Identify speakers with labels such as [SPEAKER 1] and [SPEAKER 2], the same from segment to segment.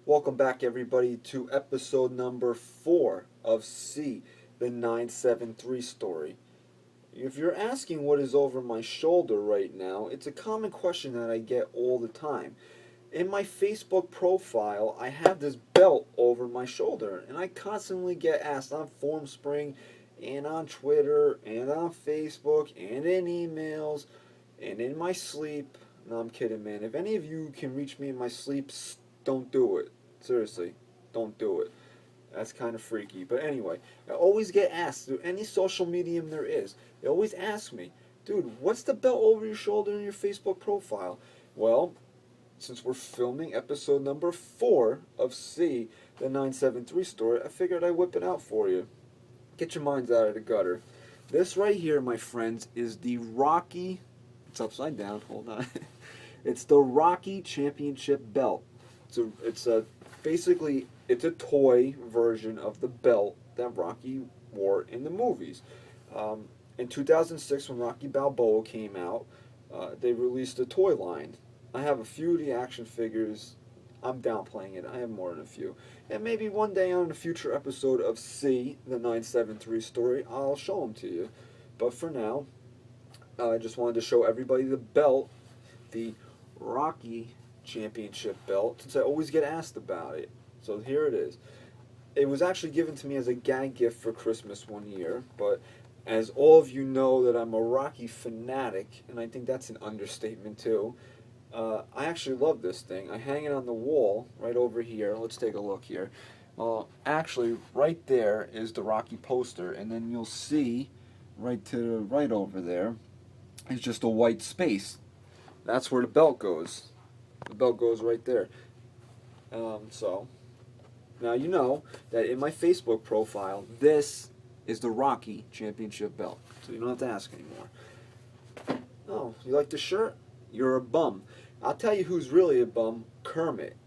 [SPEAKER 1] Welcome back, everybody, to episode number 4 of C, the 973 story. If you're asking what is over my shoulder right now, it's a common question that I get all the time. In my Facebook profile, I have this belt over my shoulder, and I constantly get asked on Formspring, and on Twitter, and on Facebook, and in emails, and in my sleep. No, I'm kidding, man. If any of you can reach me in my sleep, don't do it. Seriously, don't do it. That's kind of freaky. But anyway, I always get asked through any social medium there is. They always ask me, dude, what's the belt over your shoulder in your Facebook profile? Well, since we're filming episode number 4 of C, the 973 story, I figured I'd whip it out for you. Get your minds out of the gutter. This right here, my friends, is the Rocky... It's upside down, hold on. It's the Rocky Championship belt. Basically, it's a toy version of the belt that Rocky wore in the movies. In 2006, when Rocky Balboa came out, they released a toy line. I have a few of the action figures. I'm downplaying it. I have more than a few. And maybe one day on a future episode of C, the 973 story, I'll show them to you. But for now, I just wanted to show everybody the belt, the Rocky Championship belt, since I always get asked about it. So here it is. It was actually given to me as a gag gift for Christmas one year, but as all of you know that I'm a Rocky fanatic, and I think that's an understatement too, I actually love this thing. I hang it on the wall right over here. Let's take a look here. Actually, right there is the Rocky poster, and then you'll see right to the right over there is just a white space. That's where the belt goes. The belt goes right there. So, now you know that in my Facebook profile, this is the Rocky Championship belt. So you don't have to ask anymore. Oh, you like the shirt? You're a bum. I'll tell you who's really a bum, Kermit.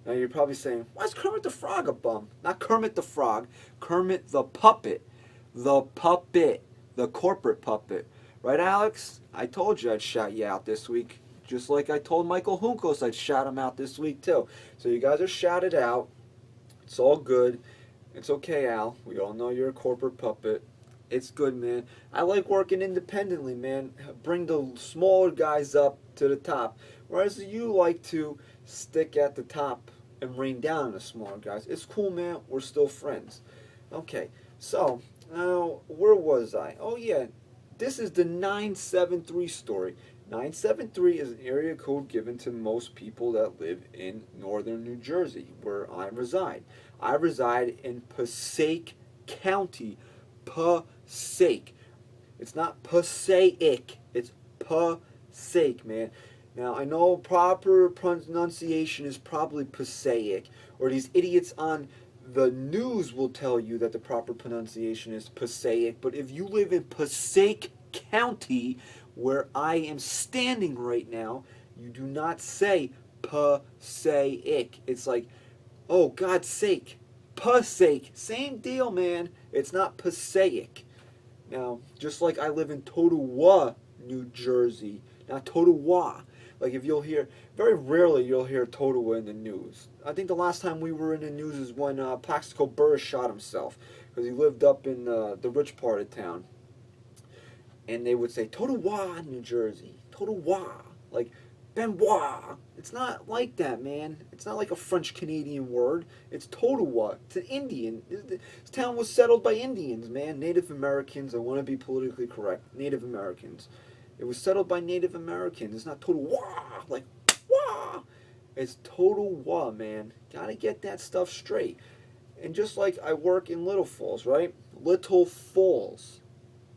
[SPEAKER 1] Now you're probably saying, why is Kermit the Frog a bum? Not Kermit the Frog, Kermit the puppet. The puppet. The corporate puppet. Right, Alex? I told you I'd shout you out this week. Just like I told Michael Hunkos I'd shout him out this week, too. So you guys are shouted out. It's all good. It's okay, Al. We all know you're a corporate puppet. It's good, man. I like working independently, man. Bring the smaller guys up to the top. Whereas you like to stick at the top and rain down on the smaller guys. It's cool, man. We're still friends. Okay, so, now, where was I? Oh, yeah. This is the 973 story. 973 is an area code given to most people that live in northern New Jersey, where I reside. I reside in Passaic County. Passaic. It's not Passaic. It's Passaic, man. Now, I know proper pronunciation is probably Passaic, or these idiots on the news will tell you that the proper pronunciation is Passaic, but if you live in Passaic County, where I am standing right now, you do not say Passaic. It's like, oh, God's sake, Passaic. Same deal, man. It's not Passaic. Now, just like I live in Totowa, New Jersey, not Totowa. Like if you'll hear, very rarely you'll hear Totowa in the news. I think the last time we were in the news is when Plaxico Burress shot himself because he lived up in the rich part of town. And they would say, Totowa, New Jersey, Totowa, like Benoit. It's not like that, man. It's not like a French-Canadian word. It's Totowa. It's an Indian. This town was settled by Indians, man. Native Americans. I want to be politically correct. Native Americans. It was settled by Native Americans. It's not Totowa, like, wah. It's Totowa, man. Gotta get that stuff straight. And just like I work in Little Falls, right? Little Falls.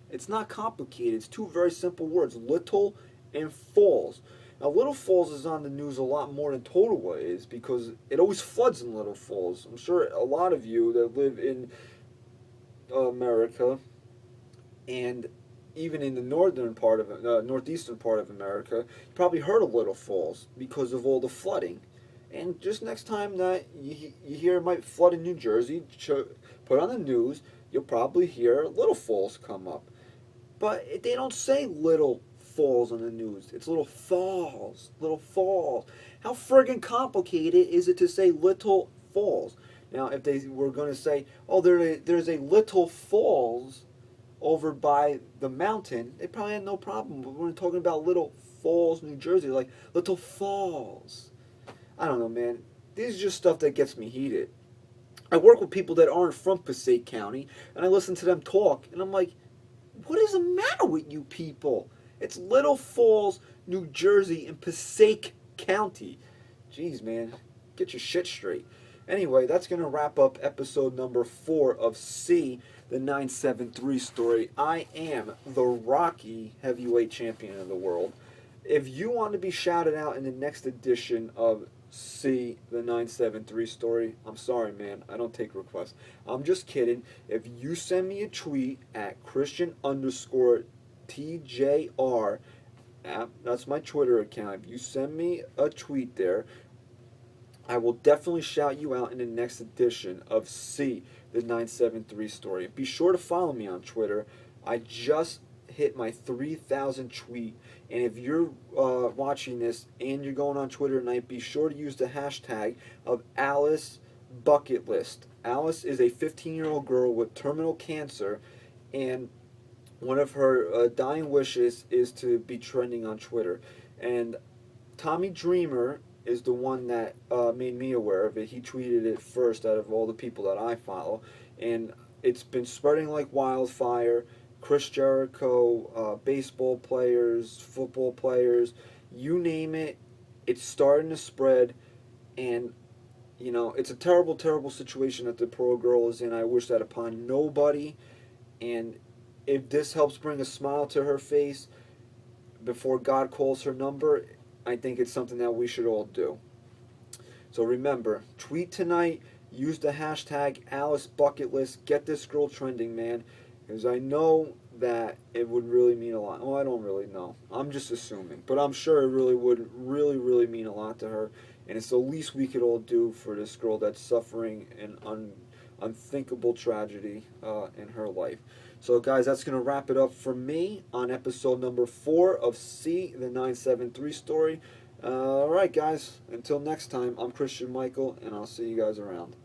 [SPEAKER 1] It's not complicated. It's two very simple words, Little and Falls. Now, Little Falls is on the news a lot more than Totowa is because it always floods in Little Falls. I'm sure a lot of you that live in America and even in the northern part of northeastern part of America, you probably heard of Little Falls because of all the flooding. And just next time that you hear it might flood in New Jersey, put on the news, you'll probably hear Little Falls come up. But they don't say Little Falls on the news. It's Little Falls. Little Falls. How friggin' complicated is it to say Little Falls? Now, if they were going to say, oh, there's a Little Falls over by the mountain, they probably had no problem. But we're talking about Little Falls, New Jersey, like Little Falls. I don't know, man. This is just stuff that gets me heated. I work with people that aren't from Passaic County, and I listen to them talk, and I'm like, what is the matter with you people? It's Little Falls, New Jersey, in Passaic County. Jeez, man. Get your shit straight. Anyway, that's going to wrap up episode number 4 of C, the 973 story. I am the Rocky heavyweight champion of the world. If you want to be shouted out in the next edition of C, the 973 story, I'm sorry, man. I don't take requests. I'm just kidding. If you send me a tweet at Christian_TJR, that's my Twitter account. If you send me a tweet there, I will definitely shout you out in the next edition of C, the 973 story. Be sure to follow me on Twitter. I just hit my 3,000 tweet, and if you're watching this and you're going on Twitter tonight, be sure to use the hashtag of Alice Bucket List. Alice is a 15-year-old girl with terminal cancer, and one of her dying wishes is to be trending on Twitter. And Tommy Dreamer is the one that made me aware of it. He tweeted it first out of all the people that I follow, and it's been spreading like wildfire. Chris Jericho, baseball players, football players, you name it, it's starting to spread, and you know, it's a terrible, terrible situation that the poor girl is in. I wish that upon nobody, and if this helps bring a smile to her face before God calls her number, I think it's something that we should all do. So remember, tweet tonight, use the hashtag Alice Bucket List, get this girl trending, man. Because I know that it would really mean a lot. Oh, I don't really know. I'm just assuming. But I'm sure it really would really mean a lot to her. And it's the least we could all do for this girl that's suffering an unthinkable tragedy in her life. So, guys, that's going to wrap it up for me on episode number 4 of C, the 973 story. All right, guys. Until next time, I'm Christian Michael, and I'll see you guys around.